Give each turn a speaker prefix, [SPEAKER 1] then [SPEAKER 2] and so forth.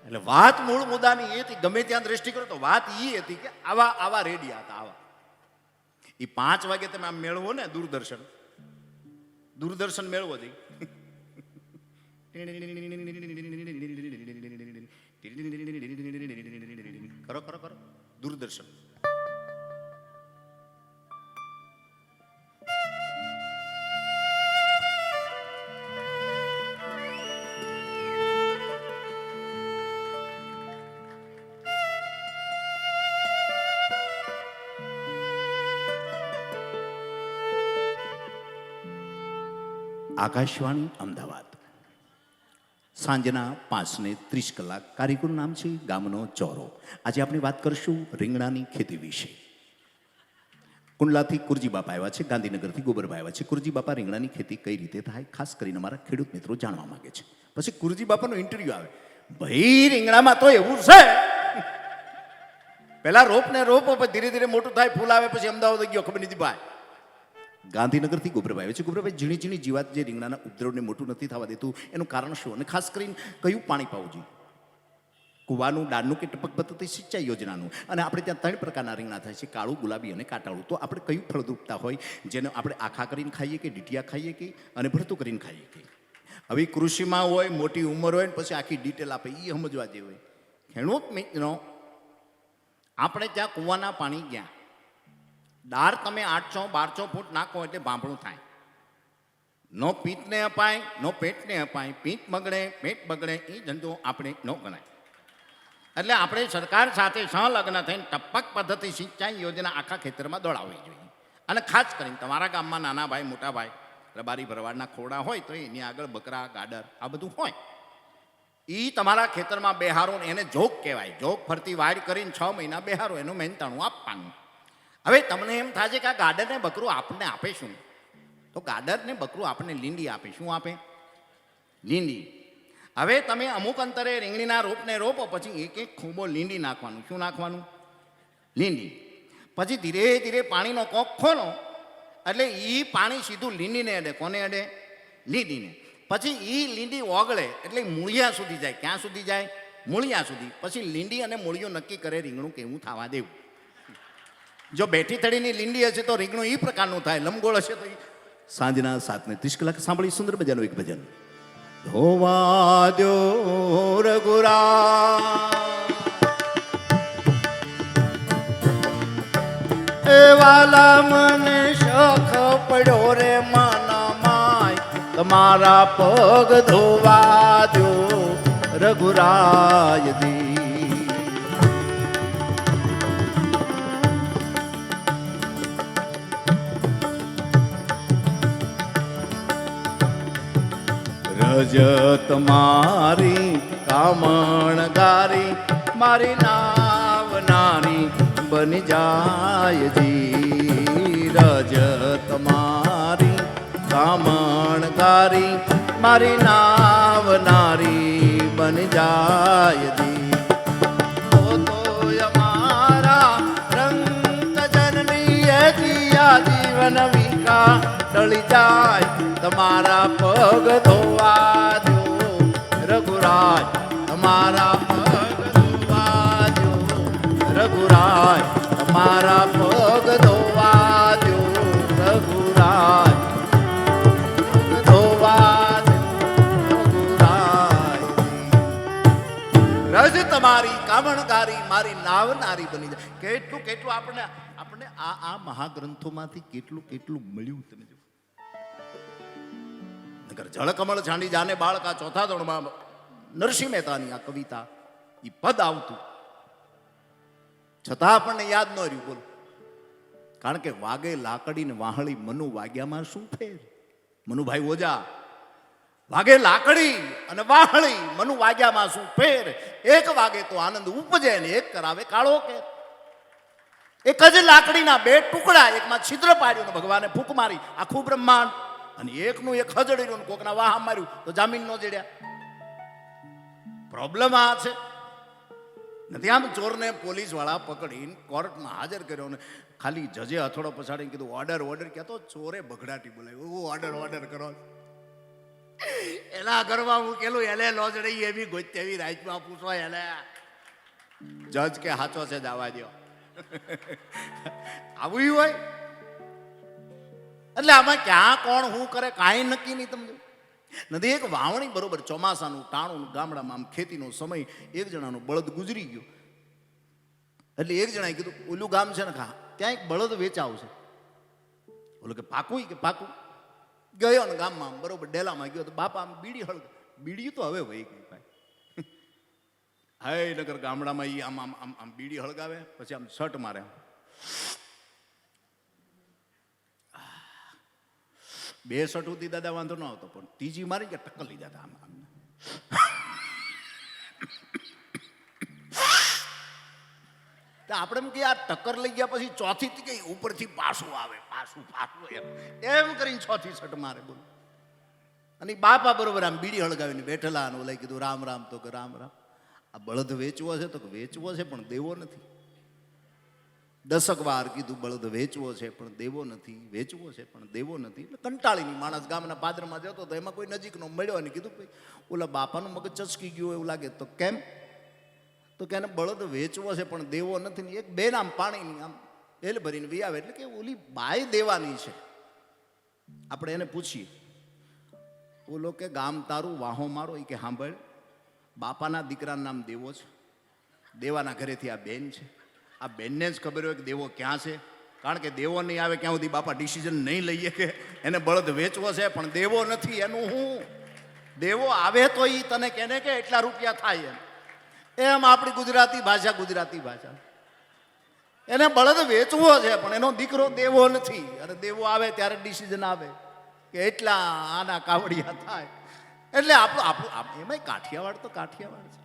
[SPEAKER 1] એટલે વાત મૂળ મુદ્દાની એ હતી, ગમે ત્યાં દ્રષ્ટિ કરો તો વાત એ હતી કે આવા આવા રેડિયા હતા. આવા એ 5 વાગે તમે આમ મેળવો ને દૂરદર્શન મેળવો જઈ કરો કરો કરો દૂરદર્શન. આકાશવાણી અમદાવાદ. સાંજના 5:30 કાર્યક્રમનું નામ છે ગામનો ચોરો. આજે આપણે વાત કરશું રીંગણાની ખેતી વિશે. કુંડલાથી કુરજી બાપા આવ્યા છે, ગાંધીનગરથી ગોબરભાઈ આવ્યા છે. કુરજી બાપા રીંગણાની ખેતી કઈ રીતે થાય ખાસ કરીને અમારા ખેડૂત મિત્રો જાણવા માંગે છે. પછી કુરજી બાપાનો ઇન્ટરવ્યુ આવે, ભાઈ રીંગણામાં તો એવું છે, પેલા રોપ પછી ધીરે ધીરે મોટું થાય, ફૂલ આવે, પછી અમદાવાદ ગયો ખબર નથી ભાઈ. ગાંધીનગરથી ગોબરભાઈ આવે છે. ગોબરભાઈ, ઝીણી ઝીણી જીવાત જે રીંગણાના ઉપદ્રવને મોટું નથી થવા દેતું એનું કારણ શું, અને ખાસ કરીને કયું પાણી પાવું જોઈએ? કુવાનું, ડાળનું કે ટપક પદ્ધતિ સિંચાઈ યોજનાનું? અને આપણે ત્યાં 3 પ્રકારના રીંગણા થાય છે, કાળું, ગુલાબી અને કાટાળું. તો આપણે કયું ફળદ્રુપતા હોય જેને આપણે આખા કરીને ખાઈએ કે ડીટિયા ખાઈએ કે અને ભરતું કરીને ખાઈએ કે? હવે કૃષિમાં હોય, મોટી ઉંમર હોય ને પછી આખી ડિટેલ આપે, એ સમજવા જેવું હોય. ખેડૂત મિત્રો, આપણે ત્યાં કુવાના પાણી ગયા, દાળ તમે 800-1200 ફૂટ નાખો એટલે ભાંભળું થાય. નો પિત્તને અપાય, નો પેટને અપાય. પિત્ત બગડે, પેટ બગડે, એ ધંધો આપણે ન ગણાય. એટલે આપણે સરકાર સાથે સંલગ્ન થઈને ટપક પદ્ધતિ સિંચાઈ યોજના આખા ખેતરમાં દોડાવવી જોઈએ. અને ખાસ કરીને તમારા ગામમાં નાના ભાઈ, મોટા ભાઈ, રબારી ભરવાડના ખોરડા હોય તો એની આગળ બકરા, ગાડર આ બધું હોય, એ તમારા ખેતરમાં બેહારો. એને જોગ કહેવાય. જોગ ફરતી વાડ કરીને 6 મહિના બેહારો, એનું મહેનતાણું આપવાનું. હવે તમને એમ થાય છે કે આ ગાડરને બકરું આપણને આપે શું? તો ગાડરને બકરું આપણને લીંડી આપે. શું આપે? લીંડી. હવે તમે અમુક અંતરે રીંગણીના રોપને રોપો, પછી એક એક ખૂંબો લીંડી નાખવાનું. શું નાખવાનું? લીંડી. પછી ધીરે ધીરે પાણીનો કોક ખોલો એટલે એ પાણી સીધું લીંડીને અડે. કોને અડે? લીંડીને. પછી એ લીંડી ઓગળે એટલે મૂળિયા સુધી જાય. ક્યાં સુધી જાય? મૂળિયા સુધી. પછી લીંડી અને મૂળિયો નક્કી કરે રીંગણું કેવું થવા દેવું. જો બેઠી થડીની લીંડી હશે તો રીંગણું એ પ્રકારનું થાય, લંબગોળ હશે તો. સાંજના 7:30 સાંભળી સુંદર મજાનું એક ભજન. ધોવા દો રઘુરા એ વાલા, મને શોખ પડ્યો રે માના માય, તમારા પગ ધોવા દો રઘુરાય દી. રજત મારી કામણગારી, મારી નાવનારી બની જાય જી. રજત મારી કામણગારી, મારી નાવનારી બની જાય જી. તો અમારા રંગ જનની જીવન વિકા ટળી જાય, તમારા પગ ધોવા દો રઘુરાય, તમારા પગ ધોવા દો રઘુરાય, તમારા પગ ધોવા દો રઘુરાય, ધોવા દો રઘુરાય. રજ તમારી કામણગારી, મારી નાવનારી બની જાય. કેટલું કેટલું આપણે આ મહાગ્રંથોમાંથી કેટલું મળ્યું. તમે જો જળકમળ છાંડી જાને બાળકા, 4થા ધોરણમાં નરસિંહ મહેતાની આ કવિતા, એ પદ આવતું છતાં આપણને યાદ ન રહ્યું. બોલો, કારણ કે વાગે લાકડી ને વાહળી, મનુ વાગ્યામાં શું ફેર? મનુભાઈ ઓજા, વાગે લાકડી અને વાહળી, મનુ વાગ્યામાં શું ફેર? એક વાગે તો આનંદ ઉપજે ને એક કરાવે કાળો કેર. એક જ લાકડીના 2 ટુકડા, એકમાં છિદ્ર પાડ્યું, ભગવાને ફૂંક મારી આખું બ્રહ્માંડ, અને એકનું એક હજડ્યું, કોકના વાહ માર્યું તો જામીન ન જડ્યા. પ્રોબ્લેમ આ છે. નથી આમ ચોરને પોલીસ વાળા પકડીને કોર્ટમાં હાજર કર્યો ને ખાલી જજે હથોડો પછાડીને કીધું ઓર્ડર ઓર્ડર, ક્યાં તો ચોરે બગડાટી બોલાવ્યું, ઓર્ડર ઓર્ડર કરો. એના ઘરમાં મૂકેલું એને લોજડી એવી ગોતે એવી રાજમાં પૂછો એને જજ કે હાચો છે જવા દો. આવું હોય એટલે આમાં ક્યાં કોણ શું કરે કાંઈ નક્કી નહીં. તમને નથી એક વાવણી બરોબર ચોમાસાનું ટાણું ગામડામાં આમ ખેતીનો સમય એક જણાનો બળદ ગુજરી ગયો એટલે એક જણાએ કીધું ઓલું ગામ છે ને ત્યાં એક બળદ વેચાવ છે. ઓલો કે પાકું કે પાકું ગયો ને ગામમાં બરોબર ડેલામાં ગયો તો બાપા આમ બીડી હળગ બીડી તો હવે વહી ગઈ ભાઈ. હાય નગર ગામડામાં એ આમ આમ આમ આમ બીડી હળગાવે પછી આમ શર્ટ મારે 2 શર્ટ સુધી દાદા વાંધો ન આવતો પણ ત્રીજી મારી કે ટક્કર લઈ જતા આમ આમ. આપણે એમ કે આ ટક્કર લઈ ગયા પછી ચોથી કઈ ઉપરથી પાછું આવે પાછું એમ કરીને 6થી શર્ટ મારે બોલો. અને બાપા બરોબર આમ બીડી હળગાવીને બેઠેલા અને ઓલા કીધું રામ રામ તો કે રામ રામ. આ બળદ વેચવો છે તો વેચવો છે પણ દેવો નથી. 10 વાર કીધું બળદ વેચવો છે પણ દેવો નથી, વેચવો છે પણ દેવો નથી. એટલે કંટાળીની માણસ ગામના પાદરમાં જતો તો એમાં કોઈ નજીકનો મળ્યો અને કીધું ભાઈ ઓલા બાપાનું મગજ ચસકી ગયું એવું લાગે તો કેમ તો કે એને બળદ વેચવો છે પણ દેવો નથી ને એક બેન આમ પાણીની આમ એલ ભરીને વી આવે એટલે કે ઓલી બાઈ દેવાની છે. આપણે એને પૂછીએ ઓલો કે ગામ તારું વાહો મારો એ કે સાંભળ બાપાના દીકરાનું નામ દેવો છે, દેવાના ઘરેથી આ બેન છે. આ બેનને જ ખબર હોય કે દેવો ક્યાં છે કારણ કે દેવો નહીં આવે ક્યાં સુધી બાપા ડિસિઝન નહીં લઈએ કે એને બળદ વેચવો છે પણ દેવો નથી. એનું હું દેવો આવે તો એ તને કેને કે એટલા રૂપિયા થાય એમ આપણી ગુજરાતી ભાષા એને બળદ વેચવો છે પણ એનો દીકરો દેવો નથી અને દેવો આવે ત્યારે ડિસિઝન આવે કે એટલા આના કાવડિયા થાય. એટલે આપણું એમાંય કાઠિયાવાડ તો કાઠિયાવાડ છે.